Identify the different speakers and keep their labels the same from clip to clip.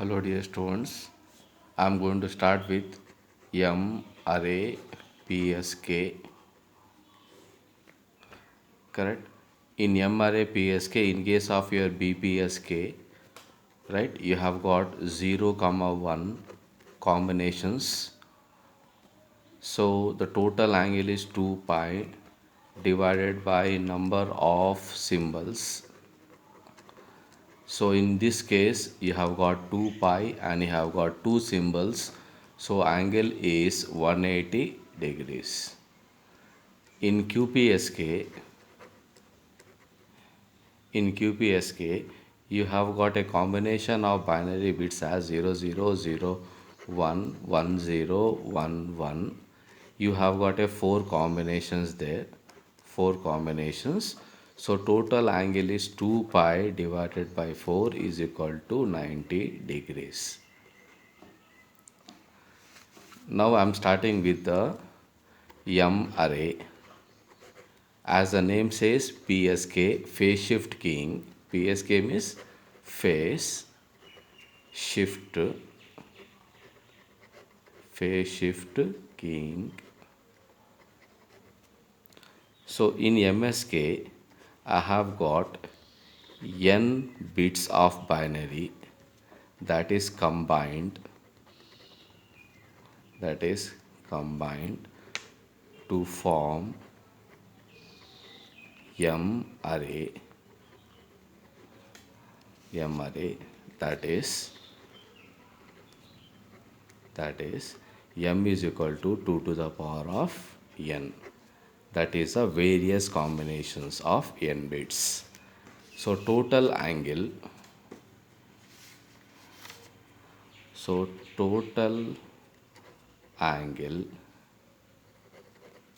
Speaker 1: Hello dear students, I am going to start with M array PSK, correct? In M array PSK, in case of your BPSK, right, you have got 0 comma 1 combinations. So the total angle is 2 pi divided by number of symbols. So in this case you have got 2 pi and you have got two symbols. So angle is 180 degrees. In QPSK, you have got a combination of binary bits as 00011011. You have got a 4 combinations there, 4 combinations. So total angle is 2 pi divided by 4 is equal to 90 degrees. Now I am starting with the M array. As the name says, PSK, phase shift keying. PSK means phase shift, keying. So in MSK, I have got n bits of binary that is combined, to form M array, that is m is equal to 2 to the power of n. That is the various combinations of n bits. So total angle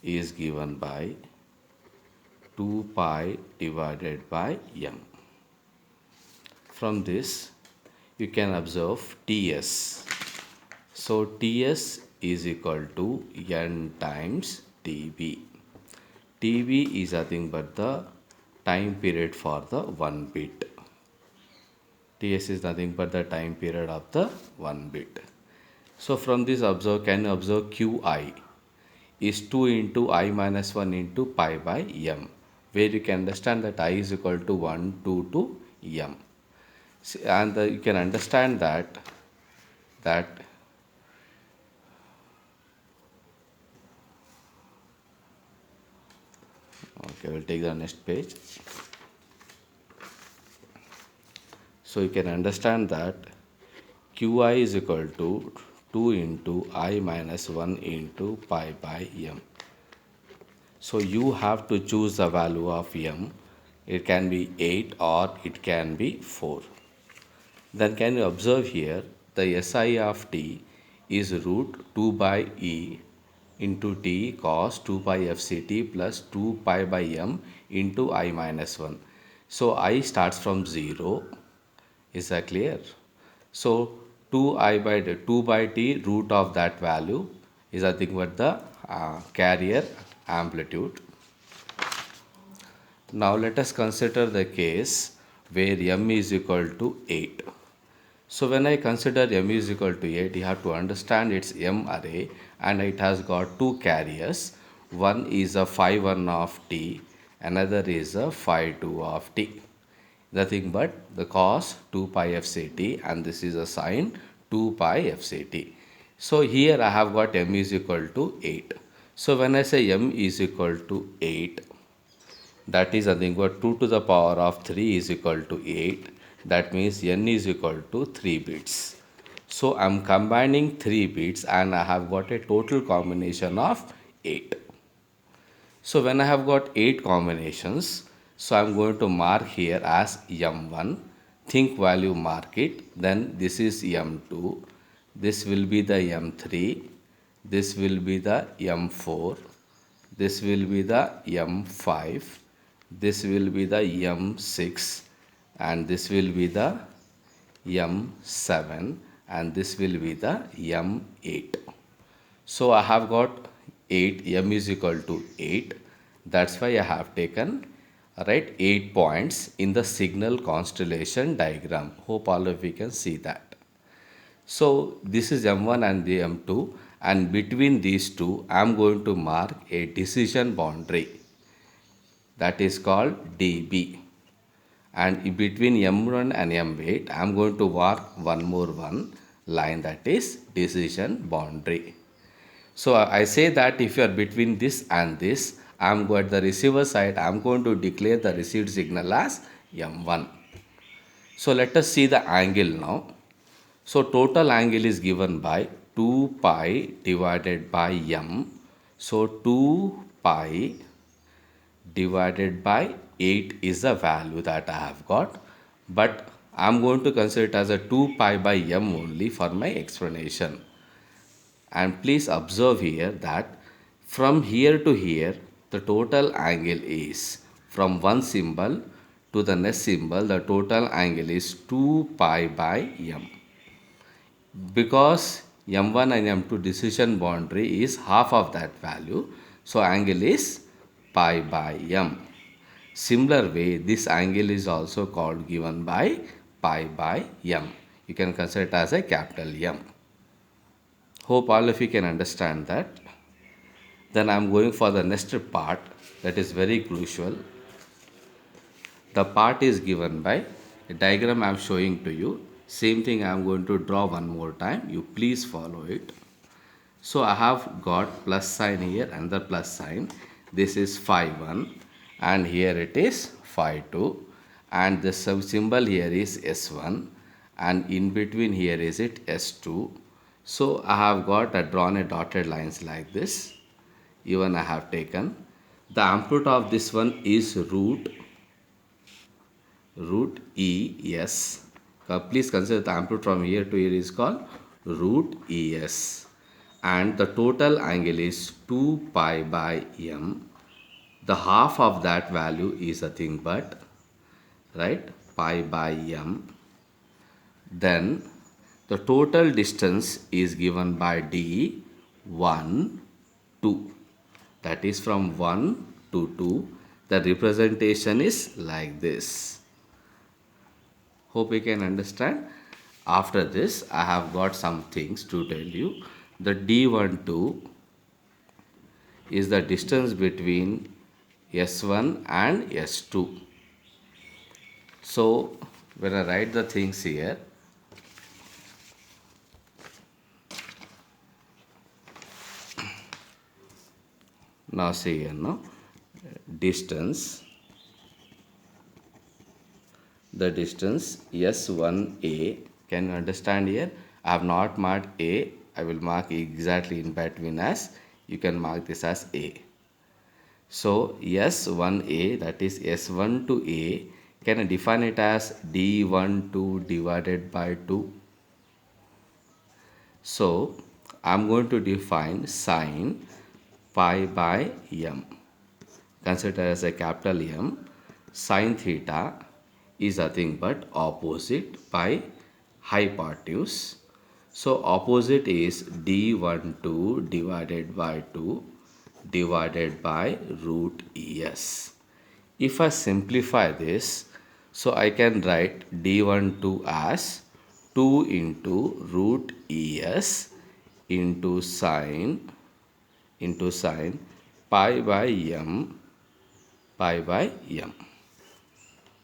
Speaker 1: is given by 2 pi divided by m. From this you can observe Ts. So Ts is equal to n times Tb. Tb is nothing but the time period for the 1 bit. Ts is nothing but the time period of the 1 bit. So from this can you observe Qi is 2 into I minus 1 into pi by m, where you can understand that I is equal to 1, 2 to m. And you can understand that okay, we'll take the next page. So you can understand that Qi is equal to 2 into I minus 1 into pi by m. So you have to choose the value of m. It can be 8 or it can be 4. Then can you observe here the SI of t is root 2 by e into t cos 2 pi fct plus 2 pi by m into I minus 1. So I starts from 0. Is that clear? So 2 by t root of that value is nothing but the carrier amplitude. Now let us consider the case where m is equal to 8. So when I consider m is equal to 8, you have to understand it's m array and it has got two carriers. One is a phi 1 of t, another is a phi 2 of t. Nothing but the cos 2 pi fct and this is a sin 2 pi fct. So here I have got m is equal to 8. So when I say m is equal to 8, that is nothing but 2 to the power of 3 is equal to 8. That means n is equal to 3 bits. So I am combining 3 bits and I have got a total combination of 8. So when I have got 8 combinations, so I am going to mark here as m1. Think value, mark it. Then this is m2. This will be the m3. This will be the m4. This will be the m5. This will be the m6. And this will be the m7. And this will be the m8. So I have got 8, m is equal to 8. That's why I have taken 8 points in the signal constellation diagram. Hope all of you can see that. So this is M1 and the M2, and between these two I am going to mark a decision boundary, that is called DB. And in between M1 and M8 I am going to mark one more line, that is decision boundary. So I say that if you are between this and this, I am going at the receiver side, I am going to declare the received signal as M1. So let us see the angle now. So total angle is given by 2 pi divided by M. So 2 pi divided by 8 is the value that I have got. But I am going to consider it as a 2 pi by M only for my explanation. And please observe here that from here to here the total angle is, from one symbol to the next symbol, the total angle is 2 pi by M. Because M1 and M2 decision boundary is half of that value, so angle is pi by M. Similar way, this angle is also called given by pi by M. You can consider it as a capital M. Hope all of you can understand that. Then I am going for the next part, that is very crucial. The part is given by a diagram I am showing to you. Same thing I am going to draw one more time. You please follow it. So I have got plus sign here and the plus sign. This is phi 1 and here it is phi 2, and the symbol here is S1, and in between here is it S2. So I have got drawn a dotted lines like this. Even I have taken. The amplitude of this one is root ES. Please consider the amplitude from here to here is called root ES. And the total angle is 2 pi by M. The half of that value is nothing but, right, pi by M. Then the total distance is given by D 1, 2. That is from 1 to 2. The representation is like this. Hope you can understand. After this, I have got some things to tell you. The D12 is the distance between S1 and S2. So when I write the things here, now see here, no, distance, the distance S1A. Can you understand here? I have not marked A. I will mark exactly in between as, you can mark this as A. So S1A, that is S1 to A, can I define it as D12 divided by 2? So I'm going to define sine pi by M. Consider as a capital M. Sine theta is nothing but opposite by hypotenuse. So opposite is D12 divided by 2 divided by root ES. If I simplify this, so I can write D12 as 2 into root ES into sine pi by M, pi by M.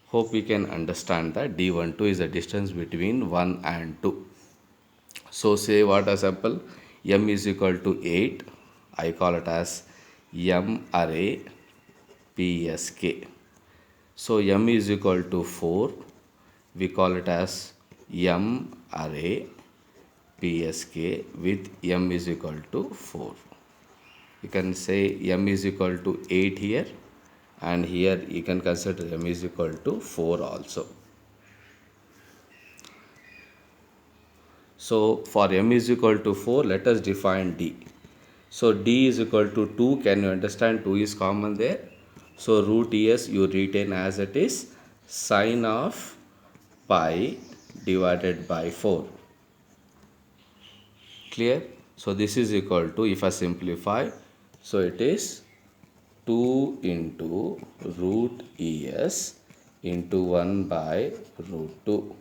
Speaker 1: Hope we can understand that D12 is the distance between 1 and 2. So say what a sample, M is equal to 8. I call it as M array PSK. So M is equal to 4. We call it as M array PSK with M is equal to 4. You can say M is equal to 8 here, and here you can consider M is equal to 4 also. So for M is equal to 4, let us define D. So D is equal to 2. Can you understand? 2 is common there. So root ES you retain as it is, sine of pi divided by 4. Clear? So this is equal to, if I simplify, so it is 2 into root ES into 1 by root 2.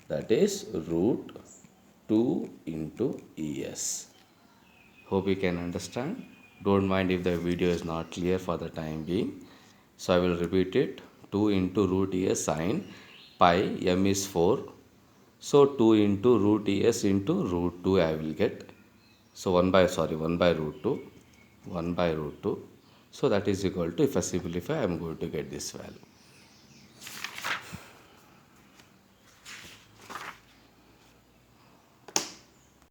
Speaker 1: That is root 2 into es. Hope you can understand. Don't mind if the video is not clear for the time being. So I will repeat it. 2 into root es sine pi, m is 4. So 2 into root es into root 2 I will get. So 1 by root 2. 1 by root 2. So that is equal to, if I simplify, I am going to get this value.